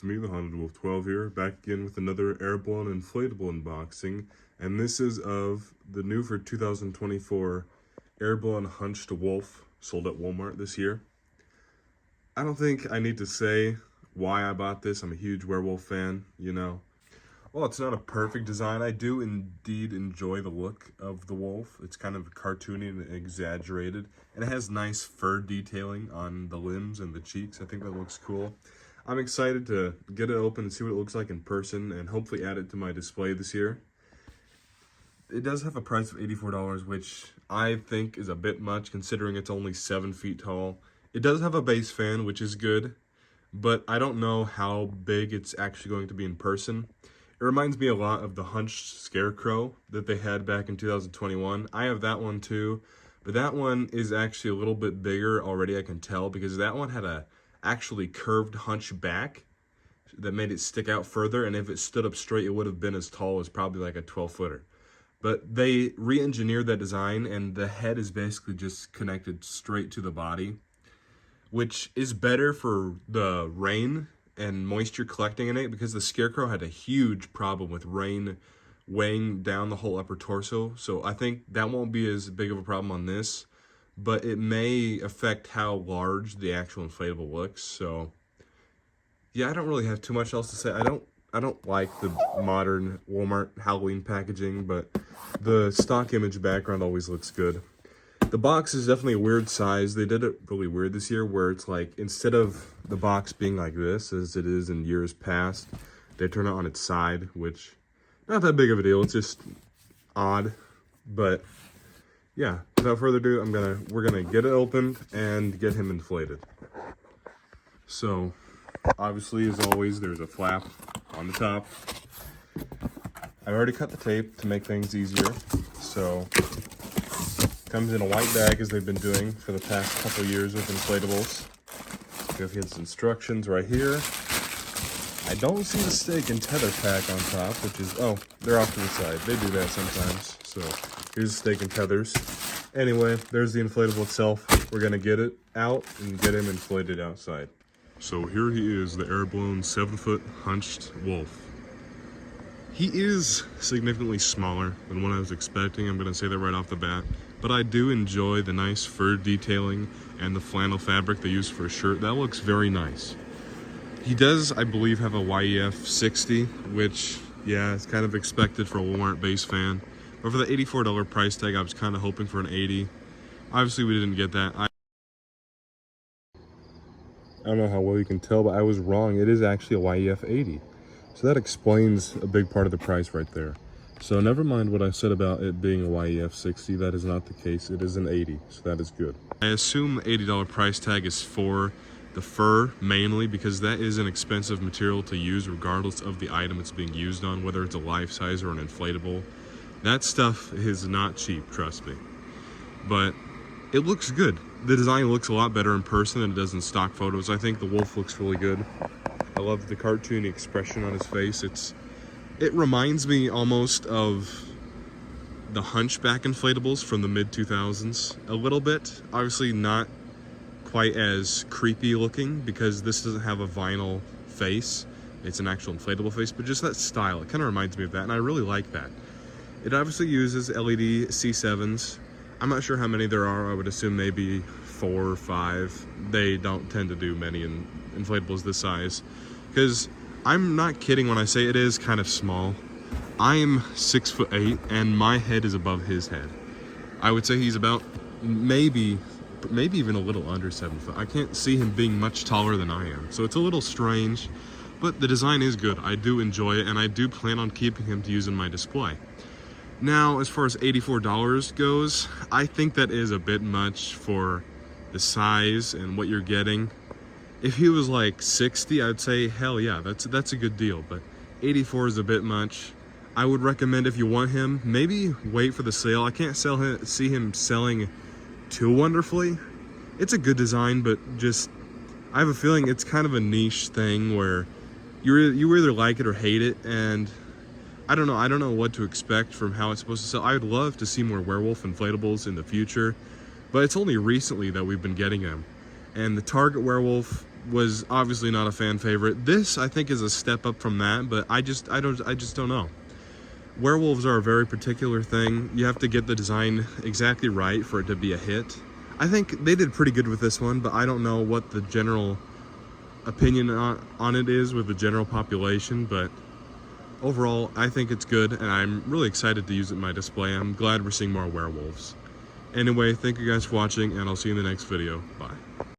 me, the Haunted Wolf 12 here, back again with another Airblown inflatable unboxing, and this is of the new for 2024 Airblown Hunched Wolf, sold at Walmart this year. I don't think I need to say why I bought this. I'm a huge werewolf fan, you know. Well, it's not a perfect design. I do indeed enjoy the look of the wolf. It's kind of cartoony and exaggerated, and it has nice fur detailing on the limbs and the cheeks. I think that looks cool. I'm excited to get it open and see what it looks like in person and hopefully add it to my display this year. It does have a price of $84, which I think is a bit much considering it's only 7 feet tall. It does have a base fan, which is good, but I don't know how big it's actually going to be in person. It reminds me a lot of the Hunched Scarecrow that they had back in 2021. I have that one too, but that one is actually a little bit bigger already, I can tell, because that one had a actually curved hunch back that made it stick out further, and if it stood up straight, it would have been as tall as probably like a 12-footer. But they re-engineered that design, and the head is basically just connected straight to the body, which is better for the rain and moisture collecting in it, because the Scarecrow had a huge problem with rain weighing down the whole upper torso. So I think that won't be as big of a problem on this, but it may affect how large the actual inflatable looks. So yeah, I don't really have too much else to say. I don't like the modern Walmart Halloween packaging, but the stock image background always looks good. The box is definitely a weird size. They did it really weird this year, where it's like, instead of the box being like this, as it is in years past, they turn it on its side, which, not that big of a deal. It's just odd. But yeah, without further ado, we're gonna get it opened and get him inflated. So, obviously, as always, there's a flap on the top. I already cut the tape to make things easier, so comes in a white bag, as they've been doing for the past couple years with inflatables. We have his instructions right here. I don't see the stake and tether pack on top, which is, oh, they're off to the side. They do that sometimes. So here's the stake and tethers. Anyway, there's the inflatable itself. We're gonna get it out and get him inflated outside. So here he is, the Airblown 7-foot hunched wolf. He is significantly smaller than what I was expecting. I'm gonna say that right off the bat. But I do enjoy the nice fur detailing and the flannel fabric they use for a shirt. That looks very nice. He does, I believe, have a YEF 60, which, yeah, is kind of expected for a Walmart base fan. But for the $84 price tag, I was kind of hoping for an 80. Obviously, we didn't get that. I don't know how well you can tell, but I was wrong. It is actually a YEF 80. So that explains a big part of the price right there. So never mind what I said about it being a YEF 60, that is not the case. It is an 80, so that is good. I assume the $80 price tag is for the fur mainly, because that is an expensive material to use regardless of the item it's being used on, whether it's a life size or an inflatable. That stuff is not cheap, trust me. But it looks good. The design looks a lot better in person than it does in stock photos. I think the wolf looks really good. I love the cartoony expression on his face. It reminds me almost of the Hunchback inflatables from the mid-2000s a little bit. Obviously not quite as creepy looking, because this doesn't have a vinyl face. It's an actual inflatable face, but just that style, it kind of reminds me of that, and I really like that. It obviously uses LED C7s. I'm not sure how many there are. I would assume maybe 4 or 5. They don't tend to do many in inflatables this size, because I'm not kidding when I say it is kind of small. I am 6'8", and my head is above his head. I would say he's about maybe even a little under 7 foot. I can't see him being much taller than I am, so it's a little strange, but the design is good. I do enjoy it, and I do plan on keeping him to use in my display. Now, as far as $84 goes, I think that is a bit much for the size and what you're getting. If he was like 60, I'd say, hell yeah, that's a good deal, but 84 is a bit much. I would recommend, if you want him, maybe wait for the sale. I can't see him selling too wonderfully. It's a good design, but just, I have a feeling it's kind of a niche thing where you either like it or hate it, and I don't know what to expect from how it's supposed to sell. I would love to see more werewolf inflatables in the future, but it's only recently that we've been getting them. And the Target werewolf was obviously not a fan favorite. This, I think, is a step up from that, but I just don't know. Werewolves are a very particular thing. You have to get the design exactly right for it to be a hit. I think they did pretty good with this one, but I don't know what the general opinion on it is with the general population, but overall, I think it's good, and I'm really excited to use it in my display. I'm glad we're seeing more werewolves. Anyway, thank you guys for watching, and I'll see you in the next video. Bye.